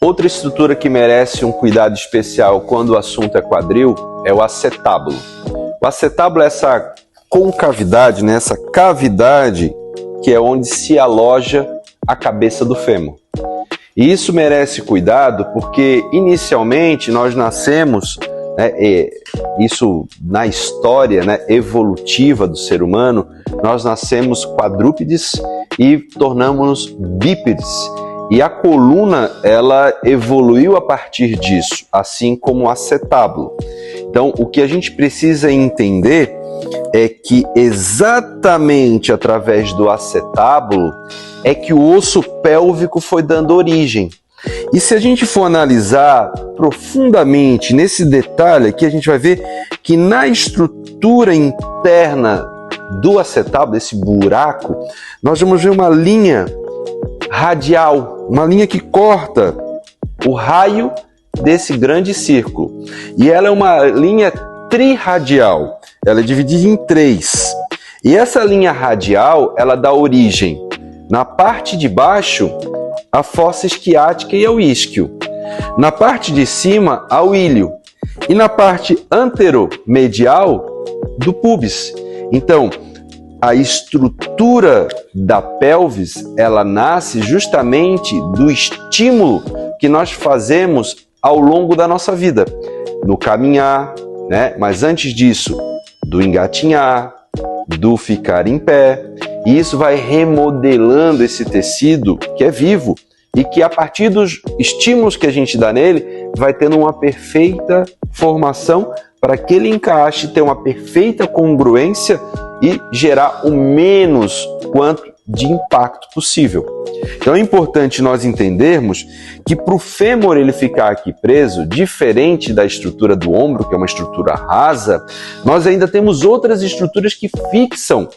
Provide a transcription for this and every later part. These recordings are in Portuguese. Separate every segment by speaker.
Speaker 1: Outra estrutura que merece um cuidado especial quando o assunto é quadril é o acetábulo. O acetábulo é essa concavidade, né? Essa cavidade que é onde se aloja a cabeça do fêmur. E isso merece cuidado porque inicialmente nós nascemos, né, isso na história, né, evolutiva do ser humano, nós nascemos quadrúpedes e tornamos-nos bípedes. E a coluna, ela evoluiu a partir disso, assim como o acetábulo. Então, o que a gente precisa entender é que exatamente através do acetábulo é que o osso pélvico foi dando origem. E se a gente for analisar profundamente nesse detalhe aqui, a gente vai ver que na estrutura interna do acetábulo, desse buraco, nós vamos ver uma linha radial, uma linha que corta o raio desse grande círculo. E ela é uma linha trirradial, ela é dividida em três. E essa linha radial, ela dá origem, na parte de baixo, à fossa esquiática e ao isquio. Na parte de cima, ao ilho. E na parte anteromedial, do púbis. Então, a estrutura da pelvis, ela nasce justamente do estímulo que nós fazemos ao longo da nossa vida. No caminhar, né? Mas antes disso, do engatinhar, do ficar em pé. E isso vai remodelando esse tecido que é vivo e que a partir dos estímulos que a gente dá nele, vai tendo uma perfeita formação para que ele encaixe, ter uma perfeita congruência e gerar o menos quanto de impacto possível. Então é importante nós entendermos que para o fêmur ele ficar aqui preso, diferente da estrutura do ombro, que é uma estrutura rasa, nós ainda temos outras estruturas que fixam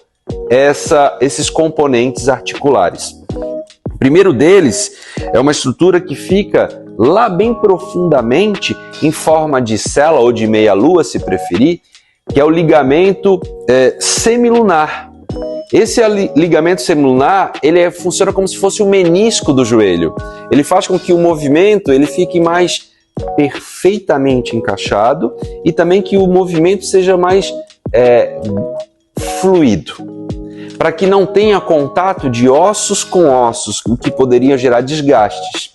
Speaker 1: esses componentes articulares. O primeiro deles é uma estrutura que fica lá bem profundamente em forma de cela ou de meia-lua, se preferir, que é o ligamento semilunar. Esse ligamento semilunar, ele funciona como se fosse o menisco do joelho. Ele faz com que o movimento ele fique mais perfeitamente encaixado e também que o movimento seja mais fluido, para que não tenha contato de ossos com ossos, o que poderia gerar desgastes.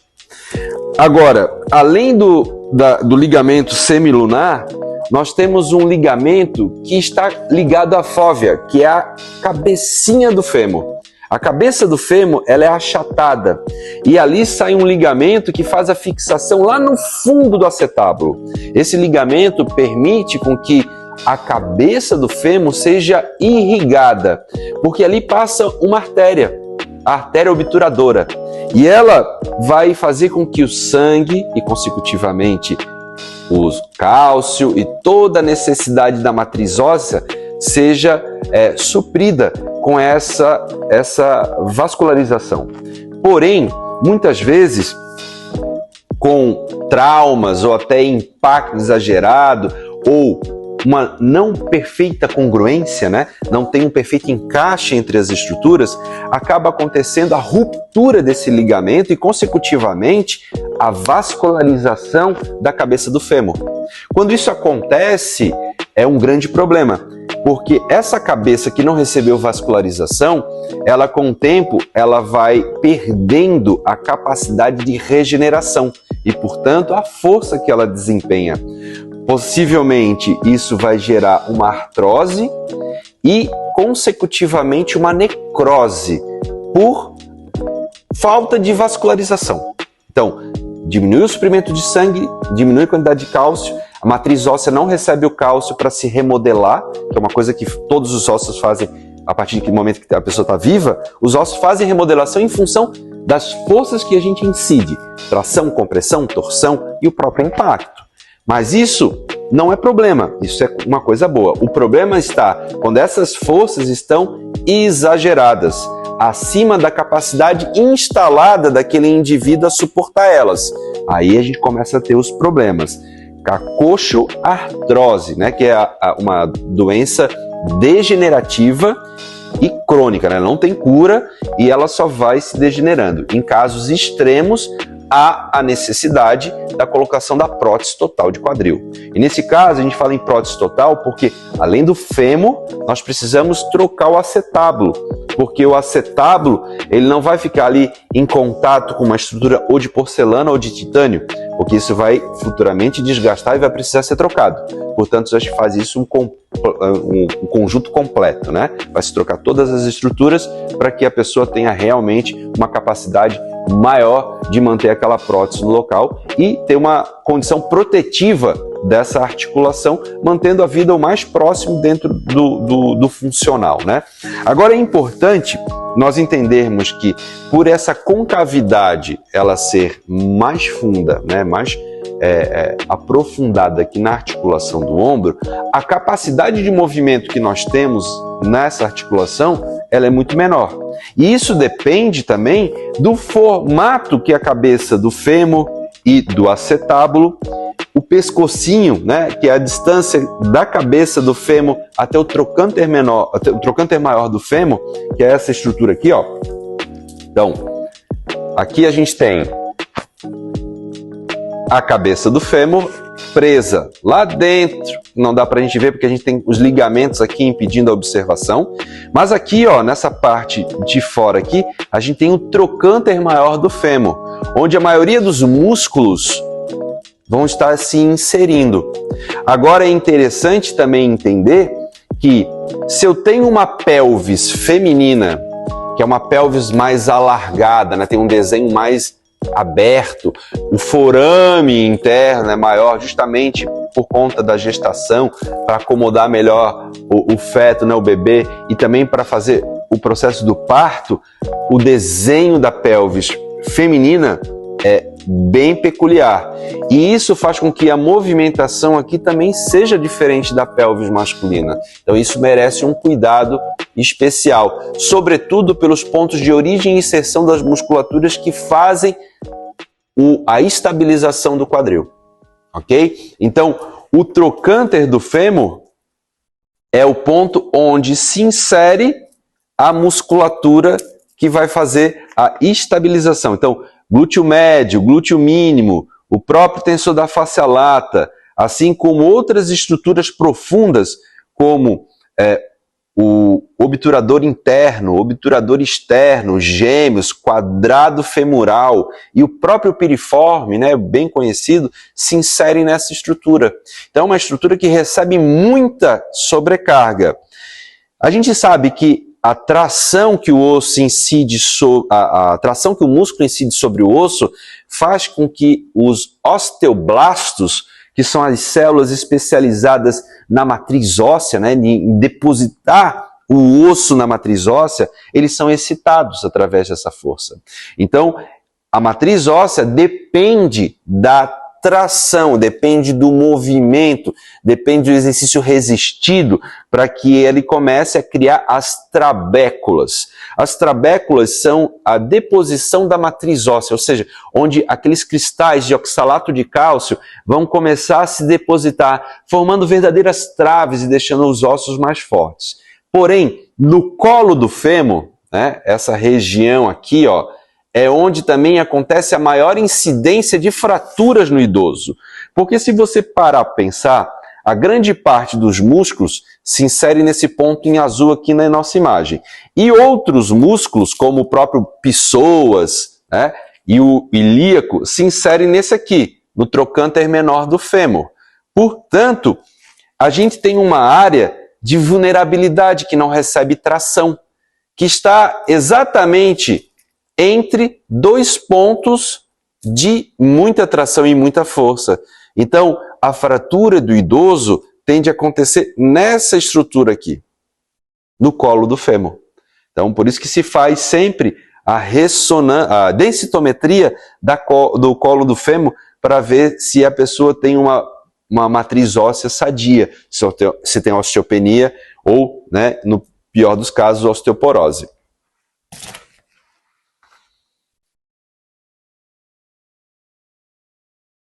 Speaker 1: Agora, além do ligamento semilunar, nós temos um ligamento que está ligado à fóvea, que é a cabecinha do fêmur. A cabeça do fêmur ela é achatada e ali sai um ligamento que faz a fixação lá no fundo do acetábulo. Esse ligamento permite com que a cabeça do fêmur seja irrigada, porque ali passa uma artéria, a artéria obturadora, e ela vai fazer com que o sangue e, consecutivamente, o cálcio e toda a necessidade da matriz óssea seja suprida com essa vascularização. Porém, muitas vezes, com traumas ou até impacto exagerado ou uma não perfeita congruência, né? Não tem um perfeito encaixe entre as estruturas, acaba acontecendo a ruptura desse ligamento e, consecutivamente, a vascularização da cabeça do fêmur. Quando isso acontece, é um grande problema, porque essa cabeça que não recebeu vascularização, ela com o tempo, ela vai perdendo a capacidade de regeneração e, portanto, a força que ela desempenha. Possivelmente isso vai gerar uma artrose e, consecutivamente, uma necrose por falta de vascularização. Então, diminui o suprimento de sangue, diminui a quantidade de cálcio, a matriz óssea não recebe o cálcio para se remodelar, que é uma coisa que todos os ossos fazem a partir do momento que a pessoa está viva. Os ossos fazem remodelação em função das forças que a gente incide, tração, compressão, torção e o próprio impacto. Mas isso não é problema, isso é uma coisa boa. O problema está quando essas forças estão exageradas, acima da capacidade instalada daquele indivíduo a suportar elas. Aí a gente começa a ter os problemas. Coxoartrose, né, que é uma doença degenerativa e crônica, né? Não tem cura e ela só vai se degenerando. Em casos extremos, há a necessidade da colocação da prótese total de quadril. E nesse caso, a gente fala em prótese total porque, além do fêmur, nós precisamos trocar o acetábulo, porque o acetábulo ele não vai ficar ali em contato com uma estrutura ou de porcelana ou de titânio, porque isso vai futuramente desgastar e vai precisar ser trocado. Portanto, a gente faz isso um conjunto completo, né? Vai se trocar todas as estruturas para que a pessoa tenha realmente uma capacidade maior de manter aquela prótese no local e ter uma condição protetiva dessa articulação, mantendo a vida o mais próximo dentro do funcional, né? Agora é importante nós entendermos que por essa concavidade ela ser mais funda, né, mais aprofundada aqui na articulação do ombro, a capacidade de movimento que nós temos nessa articulação ela é muito menor. E isso depende também do formato que a cabeça do fêmur e do acetábulo, o pescocinho, né, que é a distância da cabeça do fêmur até o trocânter menor, até o trocânter maior do fêmur, que é essa estrutura aqui, ó. Então, aqui a gente tem a cabeça do fêmur presa lá dentro, não dá pra gente ver porque a gente tem os ligamentos aqui impedindo a observação, mas aqui, ó, nessa parte de fora aqui, a gente tem o trocânter maior do fêmur, onde a maioria dos músculos vão estar se inserindo. Agora é interessante também entender que se eu tenho uma pelvis feminina, que é uma pelvis mais alargada, né, tem um desenho mais aberto, o forame interno é maior justamente por conta da gestação, para acomodar melhor o feto, né, o bebê, e também para fazer o processo do parto, o desenho da pelvis feminina é bem peculiar. E isso faz com que a movimentação aqui também seja diferente da pelvis masculina. Então isso merece um cuidado especial, sobretudo pelos pontos de origem e inserção das musculaturas que fazem a estabilização do quadril, ok? Então, o trocânter do fêmur é o ponto onde se insere a musculatura que vai fazer a estabilização. Então, glúteo médio, glúteo mínimo, o próprio tensor da face lata, assim como outras estruturas profundas, como o obturador interno, obturador externo, gêmeos, quadrado femoral e o próprio piriforme, né, bem conhecido, se inserem nessa estrutura. Então é uma estrutura que recebe muita sobrecarga. A gente sabe que a tração que o osso incide a tração que o músculo incide sobre o osso faz com que os osteoblastos, que são as células especializadas na matriz óssea, né, em depositar o osso na matriz óssea, eles são excitados através dessa força. Então, a matriz óssea depende da tração, depende do movimento, depende do exercício resistido para que ele comece a criar as trabéculas. As trabéculas são a deposição da matriz óssea, ou seja, onde aqueles cristais de oxalato de cálcio vão começar a se depositar, formando verdadeiras traves e deixando os ossos mais fortes. Porém, no colo do fêmur, né, essa região aqui, ó, é onde também acontece a maior incidência de fraturas no idoso. Porque se você parar para pensar, a grande parte dos músculos se insere nesse ponto em azul aqui na nossa imagem. E outros músculos, como o próprio psoas, né, e o ilíaco, se inserem nesse aqui, no trocânter menor do fêmur. Portanto, a gente tem uma área de vulnerabilidade que não recebe tração, que está exatamente entre dois pontos de muita tração e muita força. Então, a fratura do idoso tende a acontecer nessa estrutura aqui, no colo do fêmur. Então, por isso que se faz sempre a densitometria do colo do fêmur para ver se a pessoa tem uma matriz óssea sadia, se tem osteopenia ou, né, no pior dos casos, osteoporose.